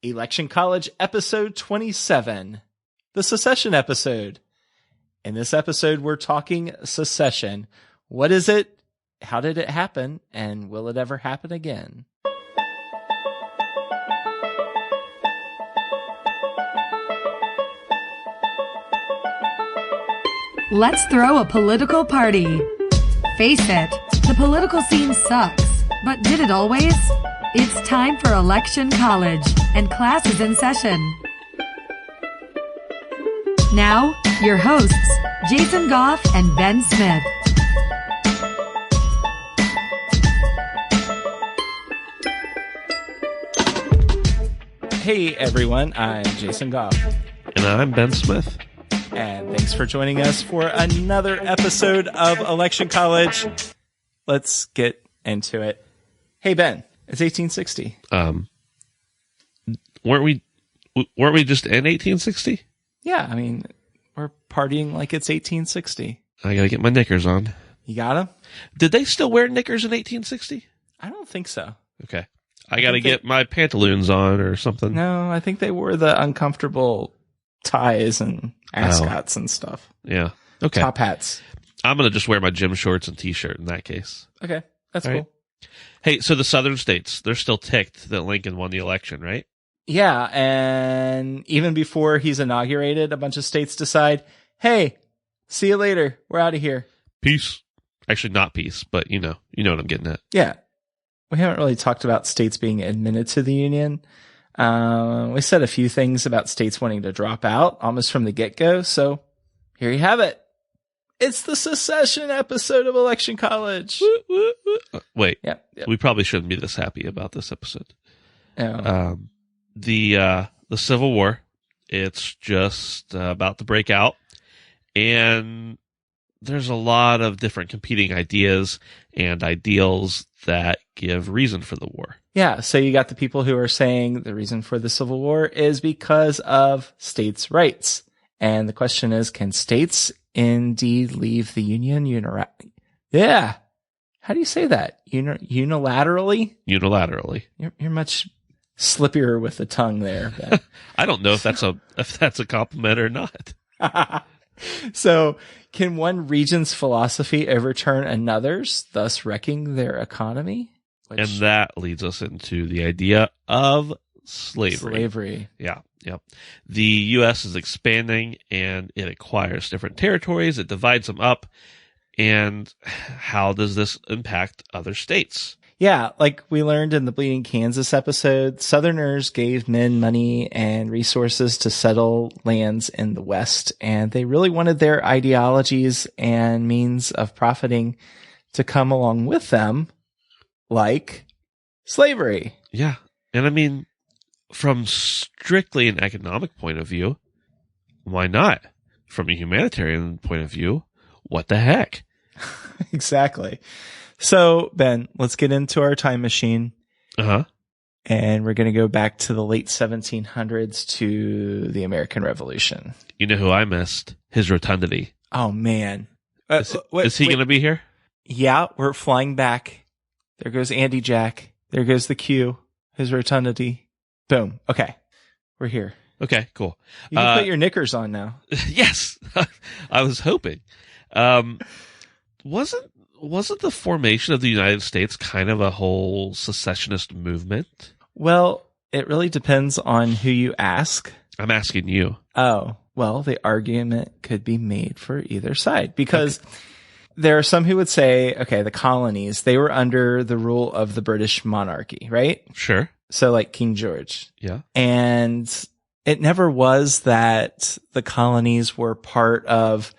Election College episode 27, the Secession episode. In this episode, we're talking secession. What is it? How did it happen? And will it ever happen again? Let's throw a political party. Face it, the political scene sucks. But did it always? It's time for Election College, and class is in session. Now, your hosts, Jason Goff and Ben Smith. Hey everyone, I'm Jason Goff. And I'm Ben Smith. And thanks for joining us for another episode of Election College. Let's get into it. Hey Ben, it's 1860. Weren't we just in 1860? Yeah, I mean, we're partying like it's 1860. I gotta get my knickers on. You got them? Did they still wear knickers in 1860? I don't think so. Okay. I gotta get my pantaloons on or something. No, I think they wore the uncomfortable ties and ascots and stuff. Yeah. Okay. Top hats. I'm gonna just wear my gym shorts and t-shirt in that case. Okay. That's All cool. right. Hey, so the southern states, they're still ticked that Lincoln won the election, right? Yeah, and even before he's inaugurated, a bunch of states decide, hey, see you later. We're out of here. Peace. Actually, not peace, but you know what I'm getting at. Yeah. We haven't really talked about states being admitted to the Union. We said a few things about states wanting to drop out almost from the get-go, so here you have it. It's the Secession episode of Election College. Wait, Yep. we probably shouldn't be this happy about this episode. Oh. The Civil War, it's just about to break out, and there's a lot of different competing ideas and ideals that give reason for the war. Yeah, so you got the people who are saying the reason for the Civil War is because of states' rights. And the question is, can states indeed leave the Union Yeah. How do you say that? Unilaterally? Unilaterally. You're much slippier with the tongue there. I don't know if that's a compliment or not. So, can one region's philosophy overturn another's, thus wrecking their economy? And that leads us into the idea of slavery. Yeah. The U.S. is expanding and it acquires different territories. It divides them up. And how does this impact other states? Yeah, like we learned in the Bleeding Kansas episode, Southerners gave men money and resources to settle lands in the West, and they really wanted their ideologies and means of profiting to come along with them, like slavery. Yeah, and I mean, from strictly an economic point of view, why not? From a humanitarian point of view, what the heck? Exactly. So, Ben, let's get into our time machine. Uh-huh. And we're going to go back to the late 1700s to the American Revolution. You know who I missed? His rotundity. Oh, man. Is he going to be here? Yeah, we're flying back. There goes Andy Jack. There goes the Q. His rotundity. Boom. Okay. We're here. Okay, cool. You can put your knickers on now. Yes. I was hoping. Wasn't the formation of the United States kind of a whole secessionist movement? Well, it really depends on who you ask. I'm asking you. Oh, well, the argument could be made for either side because there are some who would say, okay, the colonies, they were under the rule of the British monarchy, right? Sure. So like King George. Yeah. And it never was that the colonies were part of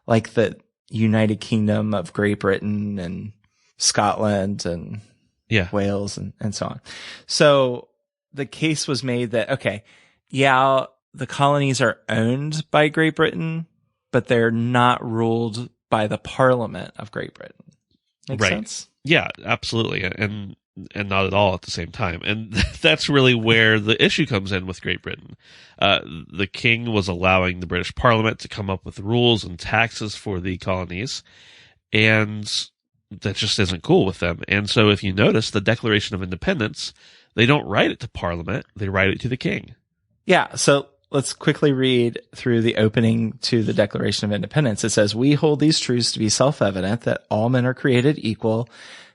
like the United Kingdom of Great Britain and Scotland and Wales and so on. So the case was made that, okay, yeah, the colonies are owned by Great Britain, but they're not ruled by the Parliament of Great Britain. Make sense? Yeah, absolutely. And not at all at the same time. And that's really where the issue comes in with Great Britain. The king was allowing the British Parliament to come up with rules and taxes for the colonies, and that just isn't cool with them. And so if you notice, the Declaration of Independence They don't write it to Parliament. They write it to the king. Yeah. So let's quickly read through the opening to the Declaration of Independence. It says, "We hold these truths to be self-evident, that all men are created equal,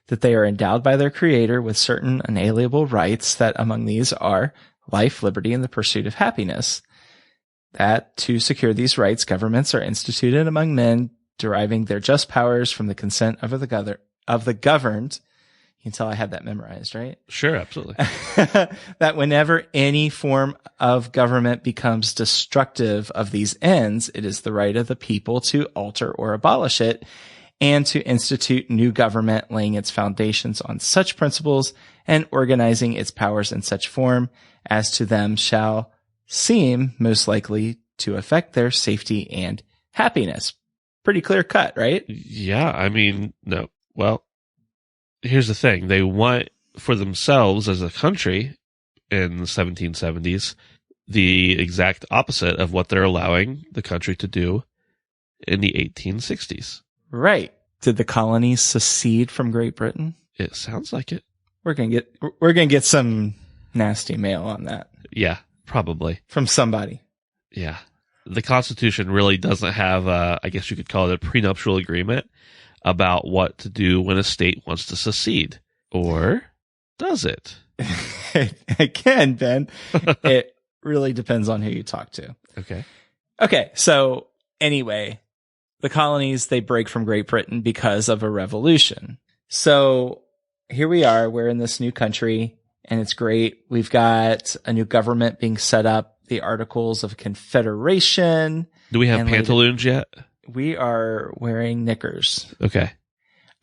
that they are endowed by their Creator with certain unalienable rights, that among these are life, liberty, and the pursuit of happiness. That to secure these rights, governments are instituted among men, deriving their just powers from the consent of the governed." You can tell I had that memorized, right? Sure, absolutely. "That whenever any form of government becomes destructive of these ends, it is the right of the people to alter or abolish it, and to institute new government, laying its foundations on such principles and organizing its powers in such form as to them shall seem most likely to affect their safety and happiness." Pretty clear cut, right? Yeah, I mean, no. Well, here's the thing. They want for themselves as a country in the 1770s the exact opposite of what they're allowing the country to do in the 1860s. Right. Did the colonies secede from Great Britain? It sounds like it. We're gonna get some nasty mail on that. Yeah, probably. From somebody. Yeah. The Constitution really doesn't have I guess you could call it a prenuptial agreement about what to do when a state wants to secede. Or does it? Again, Ben, it really depends on who you talk to. Okay. So anyway, the colonies, they break from Great Britain because of a revolution. So here we are. We're in this new country and it's great. We've got a new government being set up, the Articles of Confederation. Do we have pantaloons yet? We are wearing knickers. Okay.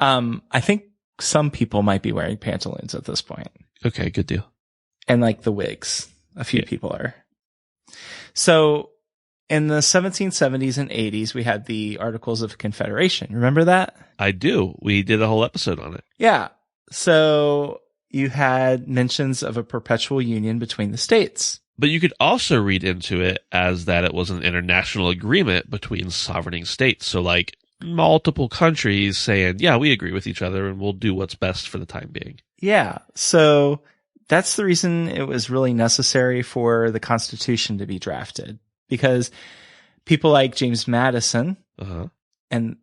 I think some people might be wearing pantaloons at this point. Okay, good deal. And like the wigs. A few people are. So in the 1770s and 80s, we had the Articles of Confederation. Remember that? I do. We did a whole episode on it. Yeah. So you had mentions of a perpetual union between the states. But you could also read into it as that it was an international agreement between sovereign states. So like multiple countries saying, yeah, we agree with each other and we'll do what's best for the time being. Yeah. So that's the reason it was really necessary for the Constitution to be drafted, because people like James Madison and,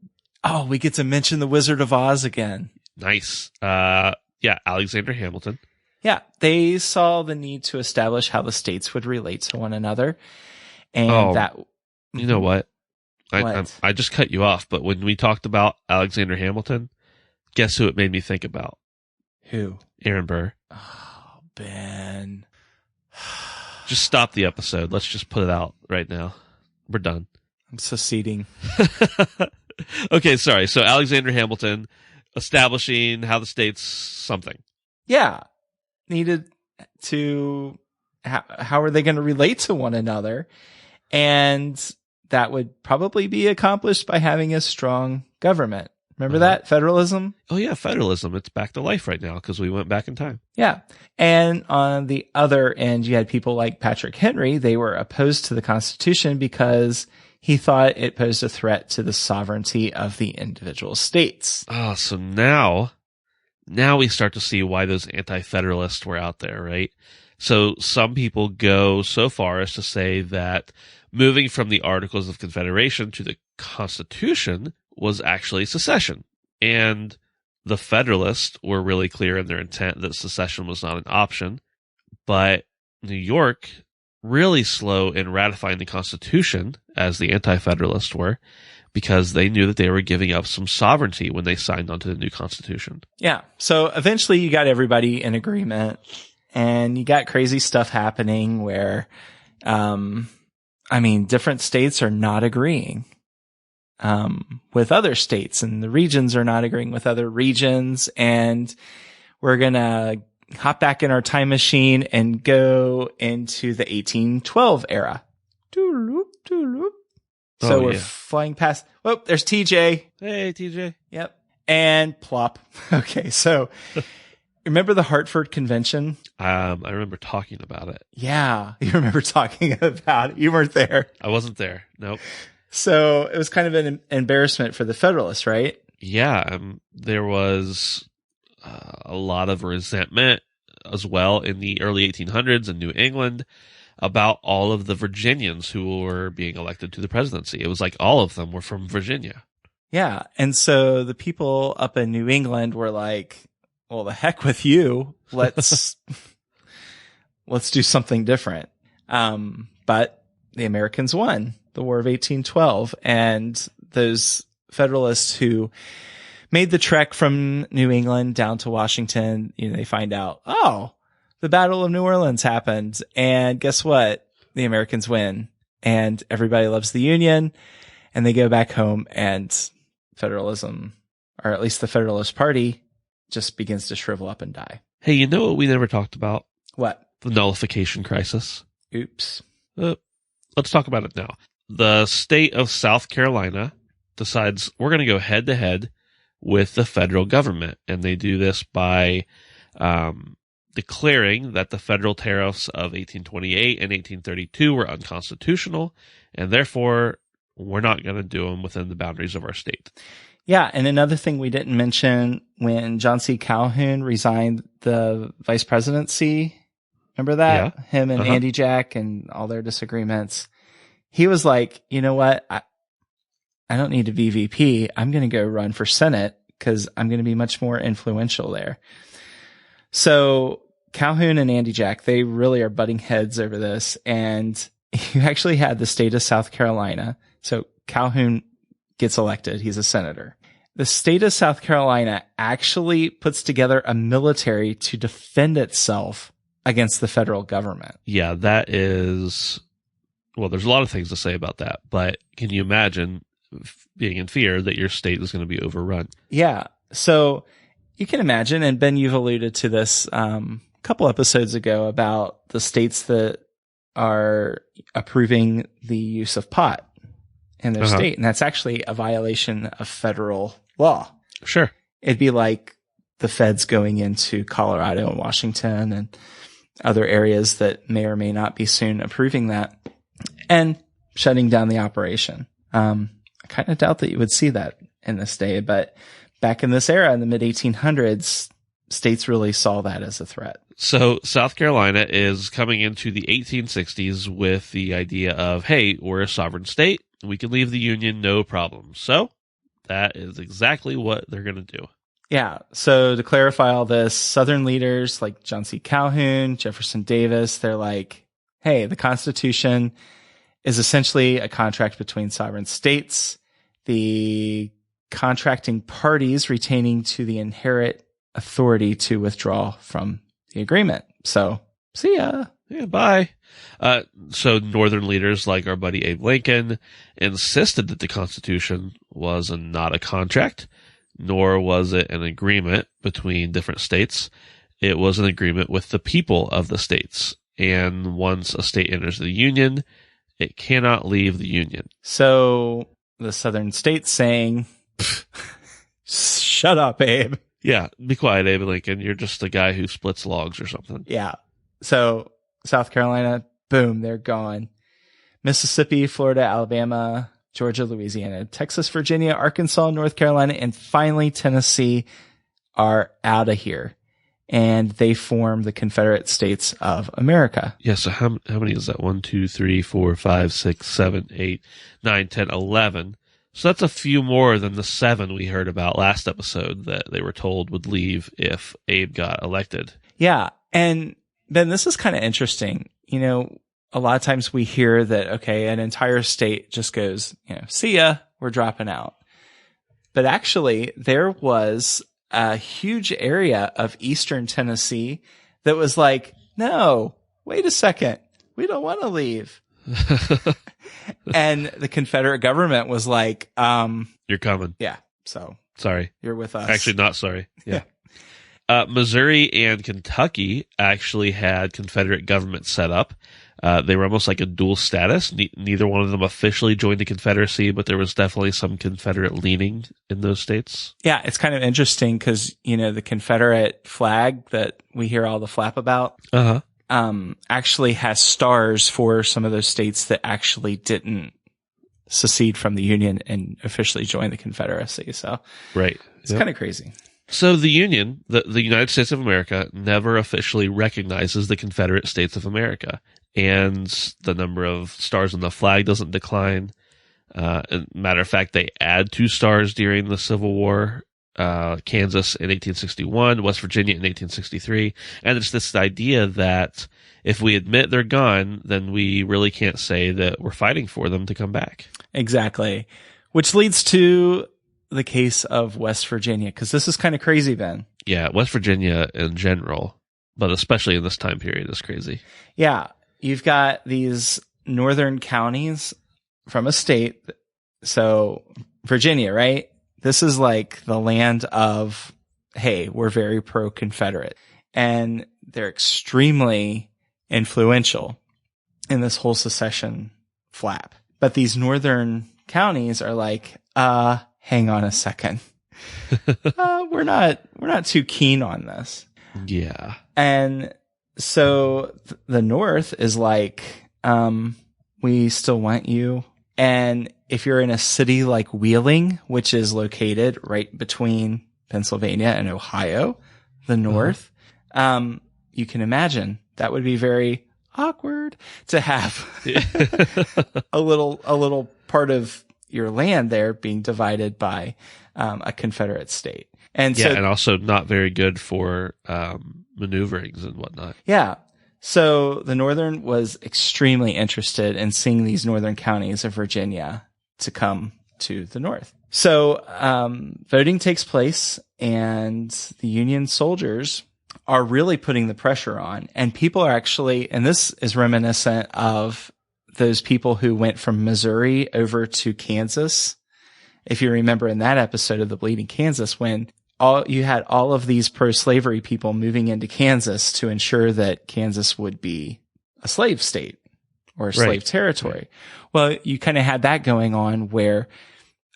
we get to mention the Wizard of Oz again. Nice. Alexander Hamilton. Yeah, they saw the need to establish how the states would relate to one another. And you know what? I just cut you off, but when we talked about Alexander Hamilton, guess who it made me think about? Who? Aaron Burr. Oh, Ben. Just stop the episode. Let's just put it out right now. We're done. I'm seceding. Okay, sorry. So Alexander Hamilton establishing how the states something. Yeah. Needed to, how are they going to relate to one another? And that would probably be accomplished by having a strong government. Remember that? Federalism? Oh yeah, federalism. It's back to life right now because we went back in time. Yeah. And on the other end, you had people like Patrick Henry. They were opposed to the Constitution because he thought it posed a threat to the sovereignty of the individual states. Oh, so now we start to see why those anti-federalists were out there, right? So some people go so far as to say that moving from the Articles of Confederation to the Constitution was actually secession. And the Federalists were really clear in their intent that secession was not an option. But New York, really slow in ratifying the Constitution, as the anti-federalists were, because they knew that they were giving up some sovereignty when they signed onto the new Constitution. Yeah. So eventually you got everybody in agreement, and you got crazy stuff happening where, different states are not agreeing with other states, and the regions are not agreeing with other regions. And we're going to hop back in our time machine and go into the 1812 era. So we're flying past. Oh, there's TJ. Hey, TJ. Yep. And plop. Okay. So remember the Hartford Convention? I remember talking about it. Yeah. You remember talking about it. You weren't there. I wasn't there. Nope. So it was kind of an embarrassment for the Federalists, right? Yeah. There was a lot of resentment as well in the early 1800s in New England about all of the Virginians who were being elected to the presidency. It was like all of them were from Virginia. Yeah. And so the people up in New England were like, well, the heck with you. Let's do something different. But the Americans won the War of 1812, and those Federalists who made the trek from New England down to Washington, they find out, oh, the Battle of New Orleans happened. And guess what? The Americans win, and everybody loves the Union, and they go back home, and federalism, or at least the Federalist Party, just begins to shrivel up and die. Hey, you know what we never talked about? What? The nullification crisis. Oops. Let's talk about it now. The state of South Carolina decides we're going to go head to head with the federal government. And they do this by declaring that the federal tariffs of 1828 and 1832 were unconstitutional, and therefore we're not going to do them within the boundaries of our state. Yeah, and another thing we didn't mention, when John C. Calhoun resigned the vice presidency, remember that? Yeah. Him and Andy Jack and all their disagreements. He was like, you know what? I don't need to be VP. I'm going to go run for Senate because I'm going to be much more influential there. So Calhoun and Andy Jack, they really are butting heads over this. And you actually had the state of South Carolina. So Calhoun gets elected. He's a senator. The state of South Carolina actually puts together a military to defend itself against the federal government. Yeah, that is, well, there's a lot of things to say about that, but can you imagine being in fear that your state is going to be overrun? Yeah. So you can imagine, and Ben, you've alluded to this a couple episodes ago about the states that are approving the use of pot in their state. And that's actually a violation of federal law. Sure. It'd be like the feds going into Colorado and Washington and other areas that may or may not be soon approving that and shutting down the operation. I kind of doubt that you would see that in this day, but back in this era, in the mid 1800s, states really saw that as a threat. So South Carolina is coming into the 1860s with the idea of, hey, we're a sovereign state. We can leave the Union, no problem. So that is exactly what they're going to do. Yeah. So to clarify all this, Southern leaders like John C. Calhoun, Jefferson Davis, they're like, hey, the Constitution is essentially a contract between sovereign states, the contracting parties retaining to the inherent authority to withdraw from the agreement. So see ya. Yeah, bye. So Northern leaders like our buddy Abe Lincoln insisted that the Constitution was not a contract, nor was it an agreement between different states. It was an agreement with the people of the states. And once a state enters the Union, it cannot leave the Union. So the Southern states saying, shut up, Abe. Yeah, be quiet, Abe Lincoln. You're just a guy who splits logs or something. Yeah. So South Carolina, boom, they're gone. Mississippi, Florida, Alabama, Georgia, Louisiana, Texas, Virginia, Arkansas, North Carolina, and finally Tennessee are out of here. And they form the Confederate States of America. Yeah, so how many is that? 1, 2, 3, 4, 5, 6, 7, 8, 9, 10, 11. So that's a few more than the 7 we heard about last episode that they were told would leave if Abe got elected. Yeah. And Ben, this is kind of interesting. You know, a lot of times we hear that, okay, an entire state just goes, see ya, we're dropping out. But actually, there was a huge area of eastern Tennessee that was like, no, wait a second, we don't want to leave. And the Confederate government was like, you're coming. Yeah. So sorry. You're with us. Actually, not sorry. Yeah. Missouri and Kentucky actually had Confederate government set up. They were almost like a dual status. Neither one of them officially joined the Confederacy, but there was definitely some Confederate leaning in those states. Yeah, it's kind of interesting because, the Confederate flag that we hear all the flap about actually has stars for some of those states that actually didn't secede from the Union and officially join the Confederacy. So right. It's kind of crazy. So the Union, the United States of America, never officially recognizes the Confederate States of America. And the number of stars on the flag doesn't decline. Matter of fact, they add 2 stars during the Civil War. Kansas in 1861, West Virginia in 1863. And it's this idea that if we admit they're gone, then we really can't say that we're fighting for them to come back. Exactly. Which leads to the case of West Virginia, because this is kind of crazy, Ben. Yeah, West Virginia in general, but especially in this time period is crazy. Yeah. You've got these northern counties from a state. So Virginia, right? This is like the land of, hey, we're very pro-Confederate. And they're extremely influential in this whole secession flap. But these northern counties are like, hang on a second. We're not too keen on this. Yeah. And so the North is like, we still want you. And if you're in a city like Wheeling, which is located right between Pennsylvania and Ohio, the North, you can imagine that would be very awkward to have a little part of your land there being divided by a Confederate state. And yeah, and also not very good for maneuverings and whatnot. Yeah. So the Northern was extremely interested in seeing these northern counties of Virginia to come to the North. So voting takes place, and the Union soldiers are really putting the pressure on. And people are actually, and this is reminiscent of those people who went from Missouri over to Kansas. If you remember in that episode of the Bleeding Kansas, when you had all of these pro-slavery people moving into Kansas to ensure that Kansas would be a slave state or a slave territory. Right. Well, you kind of had that going on where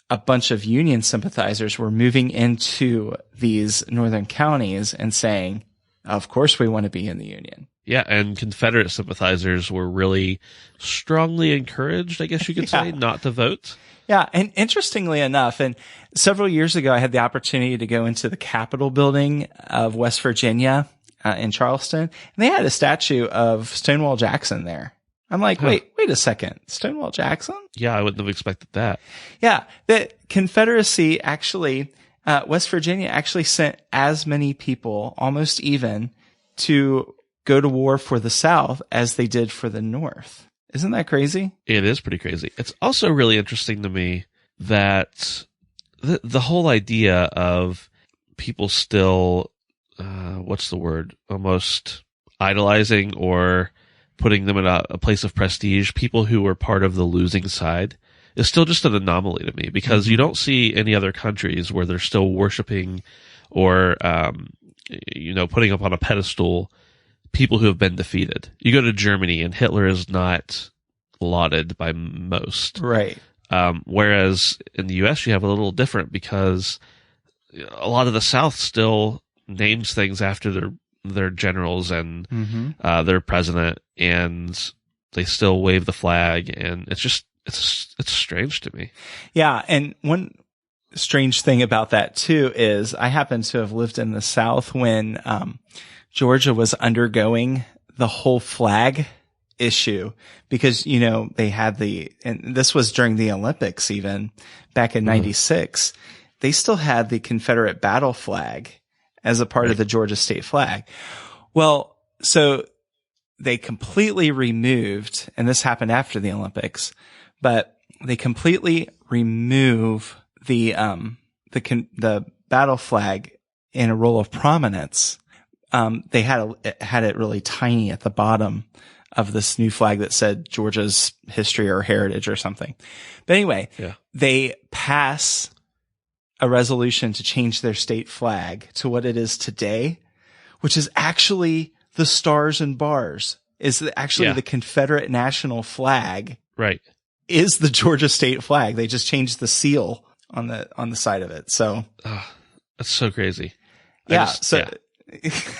a bunch of Union sympathizers were moving into these northern counties and saying, of course we want to be in the Union. Yeah, and Confederate sympathizers were really strongly encouraged, I guess you could say, not to vote. Yeah, and interestingly enough, and several years ago, I had the opportunity to go into the Capitol building of West Virginia in Charleston, and they had a statue of Stonewall Jackson there. I'm like, wait a second, Stonewall Jackson? Yeah, I wouldn't have expected that. Yeah, the Confederacy actually, West Virginia actually sent as many people, almost even, to go to war for the South as they did for the North. Isn't that crazy? It is pretty crazy. It's also really interesting to me that the whole idea of people still, what's the word? Almost idolizing or putting them in a place of prestige, people who were part of the losing side, is still just an anomaly to me, because you don't see any other countries where they're still worshiping or, putting up on a pedestal people who have been defeated. You go to Germany and Hitler is not lauded by most. Right. Whereas in the US you have a little different, because a lot of the South still names things after their generals and their president, and they still wave the flag, and it's strange to me. Yeah, and one strange thing about that too is I happen to have lived in the South when Georgia was undergoing the whole flag issue, because, they had and this was during the Olympics, even back in 96, they still had the Confederate battle flag as a part of the Georgia state flag. Well, so they completely removed, and this happened after the Olympics, but they completely remove the battle flag in a role of prominence. They had it really tiny at the bottom of this new flag that said Georgia's history or heritage or something. But anyway, they pass a resolution to change their state flag to what it is today, which is actually the stars and bars, is actually the Confederate national flag. Right. Is the Georgia state flag. They just changed the seal on the side of it. So that's so crazy. Yeah.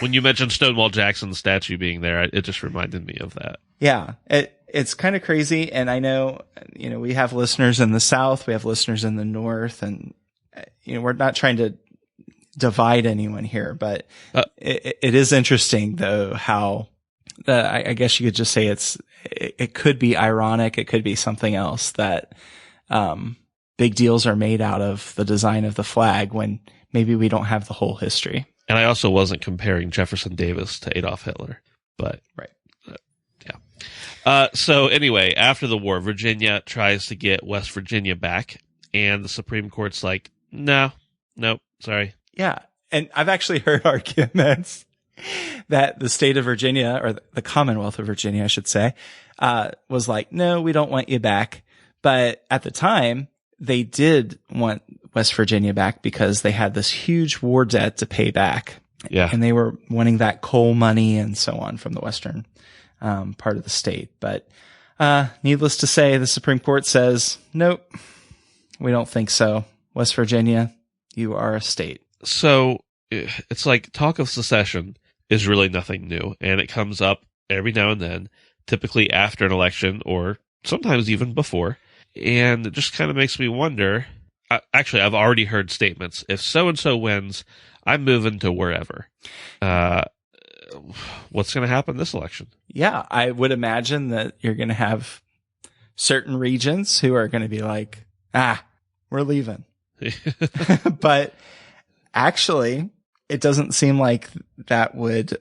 When you mentioned Stonewall Jackson's statue being there, it just reminded me of that. Yeah. It's kind of crazy. And I know, we have listeners in the South, we have listeners in the North, and, we're not trying to divide anyone here, but it is interesting though how I guess you could just say it could be ironic. It could be something else that big deals are made out of the design of the flag when maybe we don't have the whole history. And I also wasn't comparing Jefferson Davis to Adolf Hitler, but right. Yeah. So anyway, after the war, Virginia tries to get West Virginia back, and the Supreme Court's like, nope, sorry. Yeah. And I've actually heard arguments that the state of Virginia, or the Commonwealth of Virginia, I should say, was like, no, we don't want you back. But at the time, they did want West Virginia back because they had this huge war debt to pay back. Yeah. And they were wanting that coal money and so on from the western part of the state. But needless to say, the Supreme Court says, nope, we don't think so. West Virginia, you are a state. So it's like talk of secession is really nothing new, and it comes up every now and then, typically after an election or sometimes even before. And it just kind of makes me wonder. Actually, I've already heard statements. If so-and-so wins, I'm moving to wherever. What's going to happen this election? Yeah, I would imagine that you're going to have certain regions who are going to be like, we're leaving. But actually, it doesn't seem like that would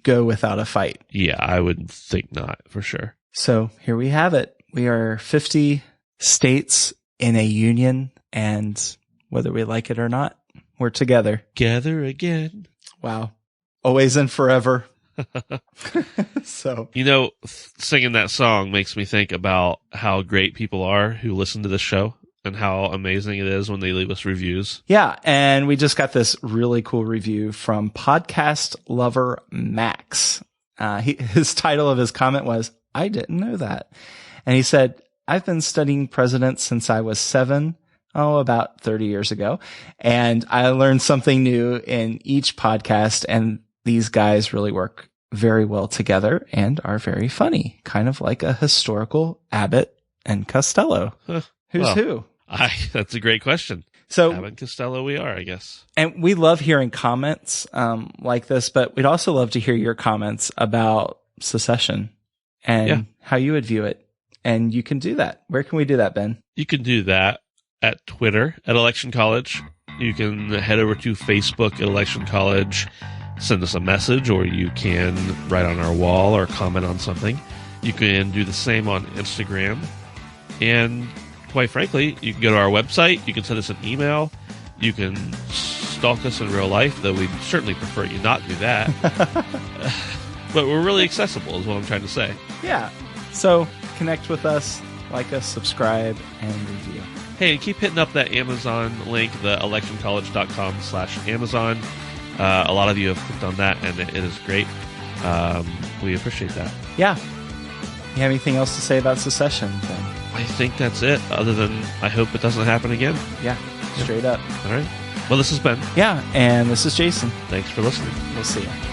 go without a fight. Yeah, I would think not, for sure. So here we have it. We are 50 states in a union, and whether we like it or not, we're together. Together again. Wow. Always and forever. So, singing that song makes me think about how great people are who listen to this show and how amazing it is when they leave us reviews. Yeah. And we just got this really cool review from Podcast Lover Max. His title of his comment was, I didn't know that. And he said, I've been studying presidents since I was 7, about 30 years ago. And I learned something new in each podcast. And these guys really work very well together and are very funny, kind of like a historical Abbott and Costello. Who's who? That's a great question. So Abbott and Costello we are, I guess. And we love hearing comments like this, but we'd also love to hear your comments about secession and how you would view it. And you can do that. Where can we do that, Ben? You can do that at Twitter at Election College. You can head over to Facebook at Election College, send us a message, or you can write on our wall or comment on something. You can do the same on Instagram. And quite frankly, you can go to our website. You can send us an email. You can stalk us in real life, though we'd certainly prefer you not do that. But we're really accessible is what I'm trying to say. Yeah. So connect with us, like us, subscribe, and review. Hey, and keep hitting up that Amazon link, the electioncollege.com/Amazon. A lot of you have clicked on that, and it is great. We appreciate that. Yeah. You have anything else to say about secession, Ben? I think that's it, other than I hope it doesn't happen again. Yeah, straight up. All right. Well, this has been. Yeah, and this is Jason. Thanks for listening. We'll see you.